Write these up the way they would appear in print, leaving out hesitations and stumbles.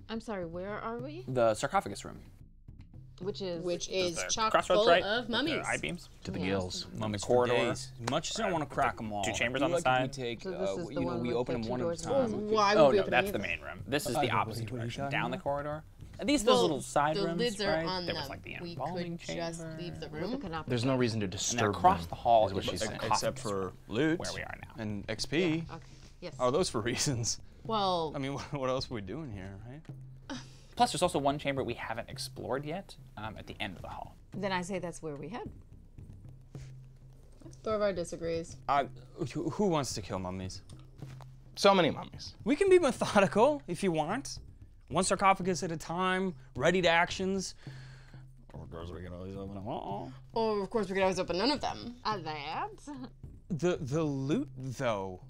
I'm sorry, where are we? The sarcophagus room. Which is chock Crossroads, full right? of mummies. I-beams. To the gills. Mummy corridor. As much as I want to crack them all. 2 chambers I on feel the like side. If we take, So this is the one we with open the them 2 one at a doors. time. Why Oh would we no, open that's either? the main room. This is I the don't know opposite what you're direction, talking down the about. corridor. And these those little side the rooms, lids are right? on There them. was like the We embalming could just chamber. leave the With room. the canopy. There's no reason to And then disturb across them, the hall is what is she's the saying. Except for loot. where we are now. And XP. Okay. Yes. Oh, those for reasons. Well, I mean, what else are we doing here, right? Plus, there's also one chamber we haven't explored yet at the end of the hall. Then I say that's where we head. Thorvar disagrees. Who wants to kill mummies? So many mummies. We can be methodical if you want. One sarcophagus at a time, ready to actions. Or of course we can always open them all. Or of course we could always open none of them. That? The loot though.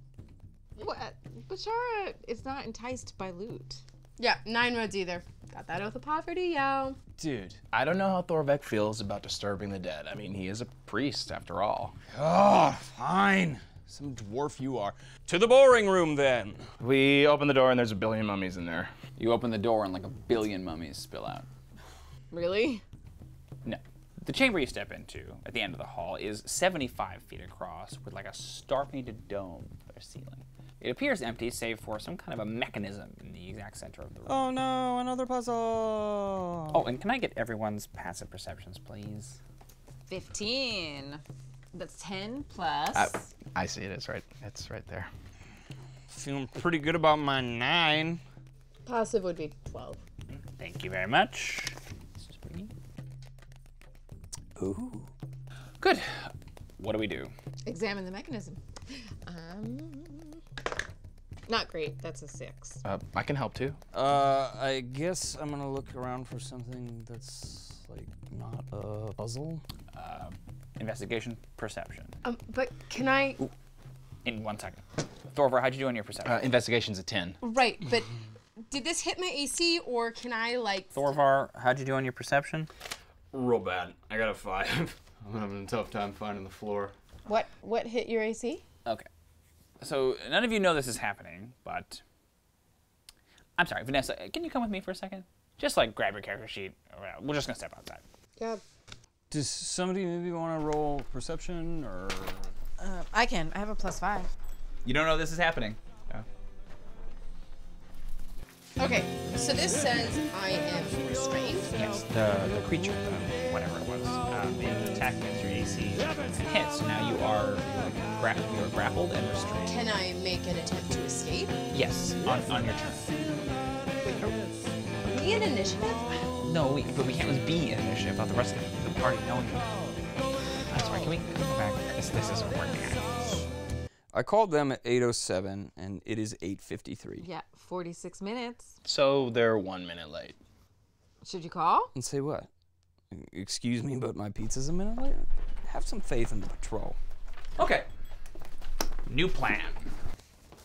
What? Bashara is not enticed by loot. Yeah, 9 roads either. Got that oath of poverty, yo. Dude. I don't know how Thorvek feels about disturbing the dead. I mean, he is a priest after all. Oh, fine. Some dwarf you are. To the boring room then. We open the door and there's a billion mummies in there. You open the door and like a billion mummies spill out. Really? No. The chamber you step into at the end of the hall is 75 feet across with like a star-painted dome for a ceiling. It appears empty save for some kind of a mechanism in the exact center of the room. Oh no, another puzzle. Oh, and can I get everyone's passive perceptions, please? 15. That's 10 plus. I see it. It's right there. Feeling pretty good about my 9. Passive would be 12. Thank you very much. This is pretty. Ooh. Good. What do we do? Examine the mechanism. Not great. That's a 6. I can help too. I guess I'm gonna look around for something that's like not a puzzle. Investigation, perception. But can I... Ooh. In 1 second. Thorvar, how'd you do on your perception? Investigation's a 10. Right, but did this hit my AC or can I like... Thorvar, how'd you do on your perception? Real bad. I got a 5. I'm having a tough time finding the floor. What hit your AC? Okay. So none of you know this is happening, but I'm sorry, Vanessa, can you come with me for a second? Just like grab your character sheet. We're just gonna step outside. Yeah. Does somebody maybe want to roll perception or? I can. I have a +5. You don't know this is happening. Okay, so this says I am restrained. Yes, the creature, whatever it was, the attack against your AC hits. Now you are grappled and restrained. Can I make an attempt to escape? Yes, on your turn. Wait, are we in initiative? No, but we can't be in initiative without the rest of the party knowing you. I'm sorry, can we go back? This isn't working out. I called them at 8:07 and it is 8:53. Yeah, 46 minutes. So they're 1 minute late. Should you call? And say what? Excuse me, but my pizza's a minute late? Have some faith in the patrol. Okay. New plan.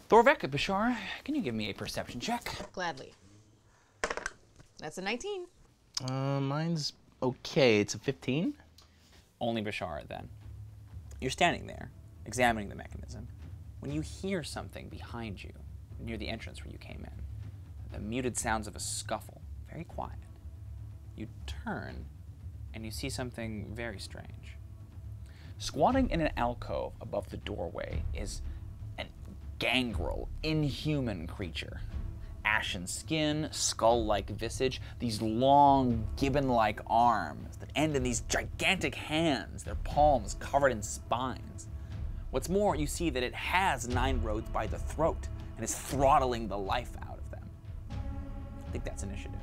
Thorvek, Bashar, can you give me a perception check? Gladly. That's a 19. Mine's okay. It's a 15. Only Bashar, then. You're standing there, examining the mechanism, when you hear something behind you, near the entrance where you came in. The muted sounds of a scuffle, very quiet. You turn, and you see something very strange. Squatting in an alcove above the doorway is an gangrel, inhuman creature. Ashen skin, skull-like visage, these long, gibbon-like arms that end in these gigantic hands, their palms covered in spines. What's more, you see that it has 9 roads by the throat and is throttling the life out of them. I think that's initiative.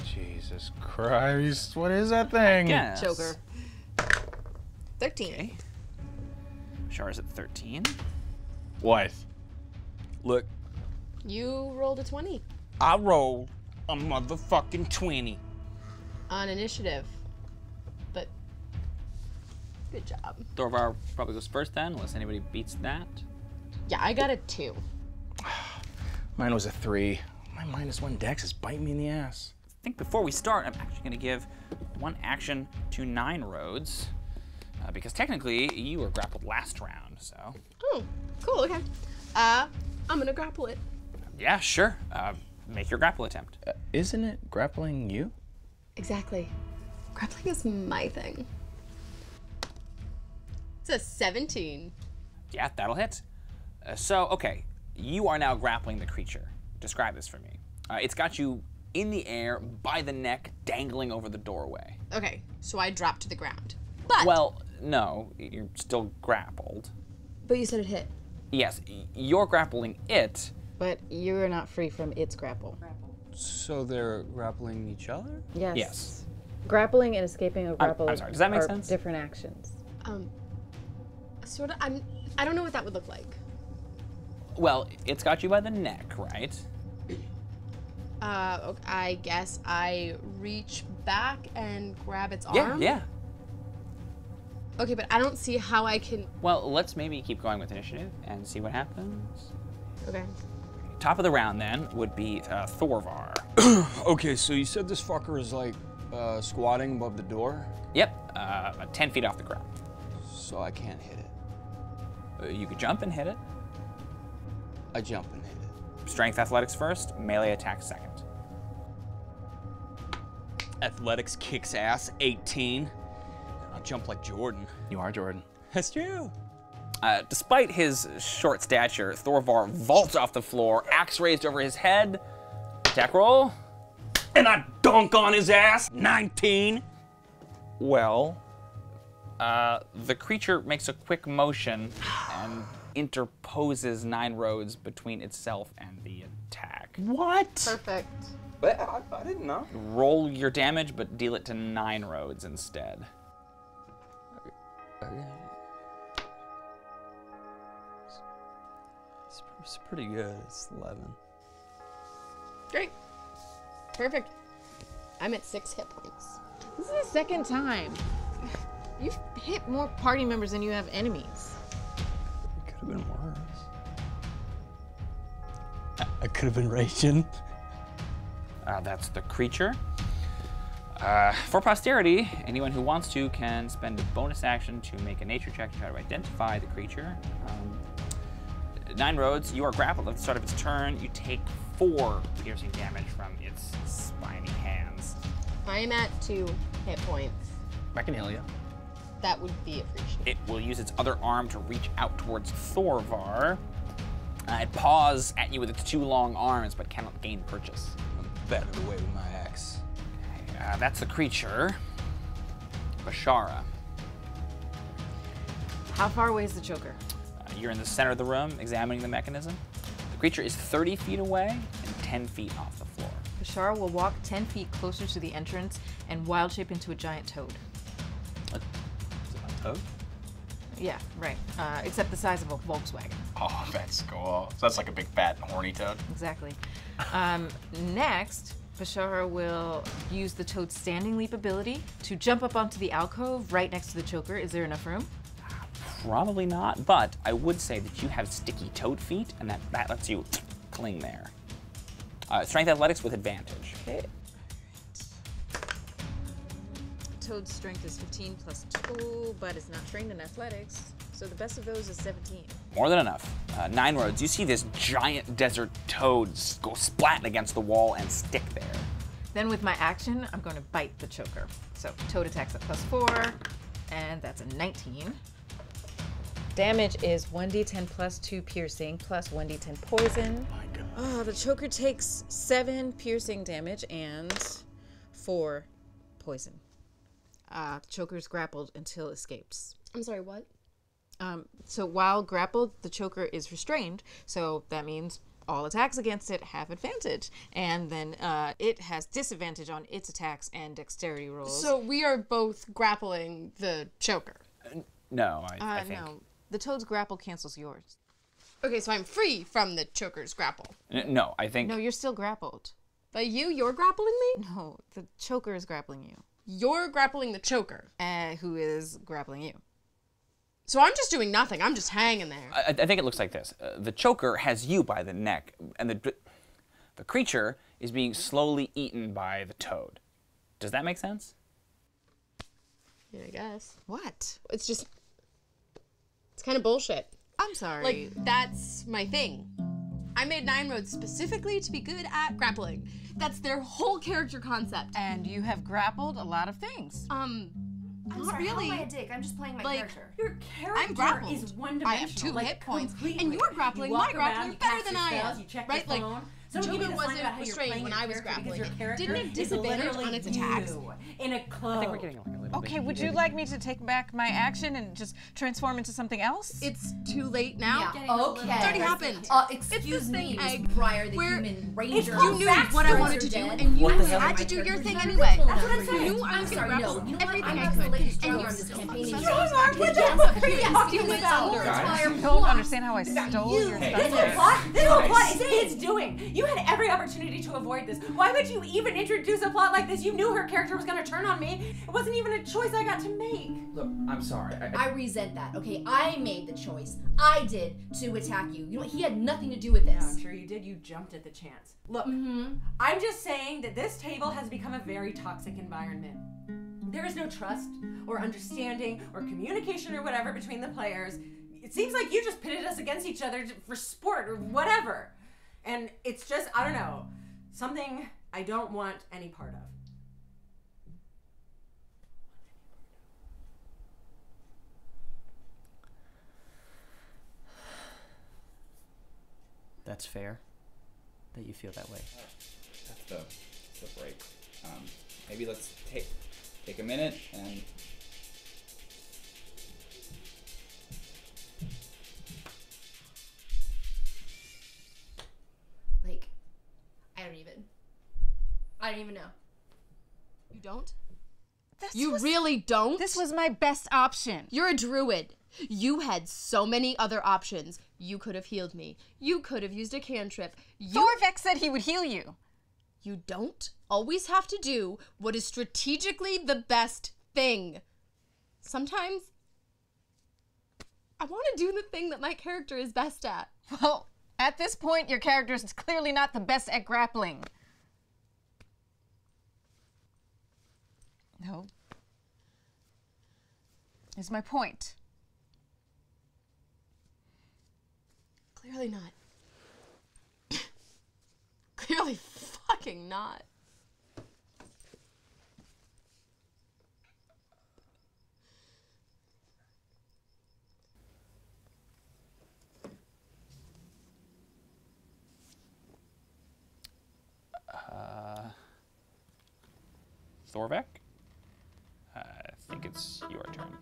Jesus Christ, what is that thing? Yes. Joker. 13. Okay. Bashar is at 13. What? Look, You rolled a 20 I rolled a motherfucking 20. on initiative. But good job. Thorvar probably goes first then, unless anybody beats that. Yeah, I got a 2. Mine was a 3. My -1 dex is biting me in the ass. I think before we start, I'm actually going to give 1 action to 9 roads, because technically you were grappled last round, so. Oh, cool, okay. I'm gonna grapple it. Yeah, sure. Make your grapple attempt. Isn't it grappling you? Exactly. Grappling is my thing. It's a 17. Yeah, that'll hit. So, okay, you are now grappling the creature. Describe this for me. It's got you in the air, by the neck, dangling over the doorway. Okay, so I drop to the ground. But Well, no, you're still grappled. But you said it hit. Yes, you're grappling it. But you're not free from its grapple. So they're grappling each other? Yes. Yes. Grappling and escaping a grapple I'm sorry, does that make are sense? different actions. Sort of. I don't know what that would look like. Well, it's got you by the neck, right? Okay, I guess I reach back and grab its Yeah, arm. yeah. Okay, but I don't see how I can. Well, let's maybe keep going with initiative and see what happens. Okay. Top of the round then would be Thorvar. Okay, so you said this fucker is like squatting above the door, Yep, 10 feet off the ground. so I can't hit it. You could jump and hit it. I jump and hit it. Strength athletics first, melee attack second. Athletics kicks ass, 18. I'll jump like Jordan. You are Jordan. That's true. Despite his short stature, Thorvar vaults off the floor, axe raised over his head. Attack roll. And I dunk on his ass, 19. Well, the creature makes a quick motion and interposes 9 roads between itself and the attack. What? Perfect. But I didn't know. Roll your damage, but deal it to 9 roads instead. Okay. It's pretty good. It's 11. Great. Perfect. I'm at 6 hit points. This is the second time. You've hit more party members than you have enemies. It could have been worse. I could have been raging. That's the creature. For posterity, anyone who wants to can spend a bonus action to make a nature check to try to identify the creature. 9 roads, you are grappled at the start of its turn. You take 4 piercing damage from its spiny hands. I am at 2 hit points. I can heal you. That would be appreciated. It will use its other arm to reach out towards Thorvar. It paws at you with its 2 long arms, but cannot gain purchase. I'm battered away with my axe. That's the creature. Bashara. How far away is the choker? You're in the center of the room, examining the mechanism. The creature is 30 feet away and 10 feet off the floor. Bashara will walk 10 feet closer to the entrance and wild shape into a giant toad. Is it a toad? Yeah, right. Except the size of a Volkswagen. Oh, that's cool. So that's like a big fat horny toad. Exactly. Next, Bashara will use the toad's standing leap ability to jump up onto the alcove right next to the choker. Is there enough room? Probably not, but I would say that you have sticky toad feet, and that lets you cling there. Strength athletics with advantage. Okay. Toad's strength is 15 plus 2, but it's not trained in athletics. So the best of those is 17. More than enough. 9 roads. You see this giant desert toad go splat against the wall and stick there. Then with my action, I'm going to bite the choker. So toad attacks at +4, and that's a 19. Damage is 1d10 plus 2 piercing plus 1d10 poison. My God. Oh, the choker takes 7 piercing damage and 4 poison. The choker is grappled until escapes. I'm sorry, what? So while grappled, the choker is restrained. So that means all attacks against it have advantage. And then it has disadvantage on its attacks and dexterity rolls. So we are both grappling the choker. No, I think. No. The toad's grapple cancels yours. Okay, so I'm free from the choker's grapple. No, I think. No, you're still grappled. But you're grappling me? No, the choker is grappling you. You're grappling the choker. Who is grappling you? So I'm just doing nothing. I'm just hanging there. I think it looks like this. The choker has you by the neck, and the creature is being slowly eaten by the toad. Does that make sense? Yeah, I guess. What? It's kind of bullshit. I'm sorry. Like, that's my thing. I made 9 roads specifically to be good at grappling. That's their whole character concept. And you have grappled a lot of things. I'm Not sorry, really. how am I a dick? I'm just playing my Like, character. Your I'm character grappled. is one-dimensional. I have 2 like, hit points, completely. and you're grappling You walk my around, grappling you better cast than your I spells, am. You check Right? your Like, phone. Someone give me Joba the wasn't sign about how you're restrained playing when your I was character because grappling. your character Didn't have is disadvantage literally on its attacks. you in a clothes. I think we're getting like a little Okay, bit would you heated. like me to take back my action and just transform into something else? It's too late now. Yeah, It's okay. already happened. Excuse thing, me, Egg, Miss Briar, the where human ranger. You knew what I wanted to do, and you had to do your thing anyway. You knew I was gonna grapple everything I could, and you on this campaign. so and smart. you What just the up here and fuck steal is my that? thunder. Guys. You don't understand how I stole your This thunder. whole plot is his doing. You had every opportunity to avoid this. Why would you even introduce a plot like this? You knew her character was gonna turn on me. It wasn't even a choice I got to make. Look, I'm sorry. I resent that, okay? I made the choice. I did to attack you. You know, he had nothing to do with Yeah, this. I'm sure you did. You jumped at the chance. Look, I'm just saying that this table has become a very toxic environment. There is no trust or understanding or communication or whatever between the players. It seems like you just pitted us against each other for sport or whatever. And it's just, I don't know, something I don't want any part of. That's fair that you feel that way. That's the break. Maybe let's take a minute and. Like, I don't even know. You don't? This You was- really don't? This was my best option. You're a druid. You had so many other options. You could have healed me. You could have used a cantrip. Thorvek said he would heal you. You don't always have to do what is strategically the best thing. Sometimes I want to do the thing that my character is best at. Well, at this point, your character is clearly not the best at grappling. No. Is my point. Clearly not. Clearly fucking not. Thorvek? I think it's your turn.